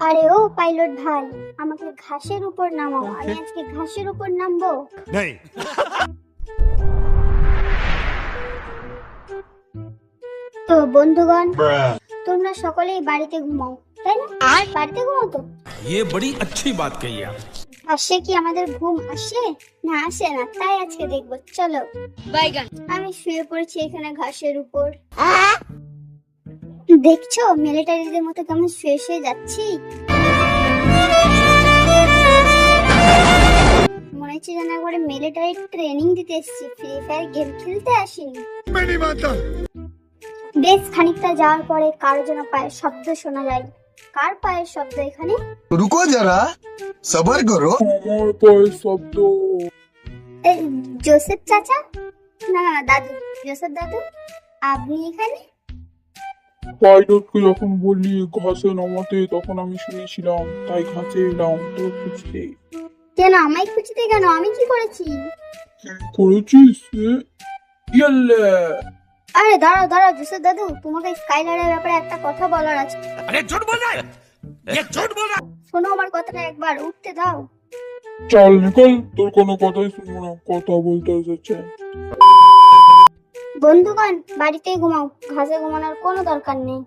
আরে ও পাইলট ভাই, আমাকে ঘাসের উপর নামাও, আমি আজকে ঘাসের উপর নামবো। তো বন্ধুগণ, তোমরা সকলেই বাড়িতে ঘুমাও, তাই না? বাড়িতে ঘুমাও তো। ये बड़ी अच्छी बात कही आप। আসে কি আমাদের ঘুম আসে না আসে না, তাই আজকে দেখবো। চলো আমি শুয়ে পড়েছি এখানে ঘাসের উপর। দেখছো মিলিটারিদের মতো কেমন শুয়ে শুয়ে যাচ্ছি। মনে হচ্ছে যেন একবারে মিলিটারি ট্রেনিং দিতে এসেছি, ফ্রি ফায়ার গেম খেলতে আসিনি। বেশ খানিকটা যাওয়ার পরে কারো যেন পায়ের শব্দ শোনা যায়। কার পায়ের শব্দ এখানে? रुको जरा सबर करो। আমার পায়ের শব্দ। এই, জোসেফ চাচা? না না না, দাদু, জোসেফ দাদু, আপনি এখানে? পাইলটকে যখন বললি ঘাসে নামাতে তখন আমি শুনেছিলাম, তাই ঘাসে এলাম তোর খুঁজতে। কেন আমায় খুঁজতে? কেন আমি কি করেছি? কি করেছিস? ইয়াল্লে আরে দাঁড়াও দাঁড়াও জোসেফ দাদু, তোমাকে স্কাইলারের ব্যাপারে একটা কথা বলার আছে। अरे झूठ बोल रहा है, ये झूठ बोल रहा है। শোনো আমার কথাটা একবার, উঠতে দাও। চল নিকল, তোর কোনো কথাই শুনবো না, কথা বলতে এসেছে। বন্ধুগণ বাড়িতেই ঘুমাও, ঘাসে ঘুমানোর কোনো দরকার নেই।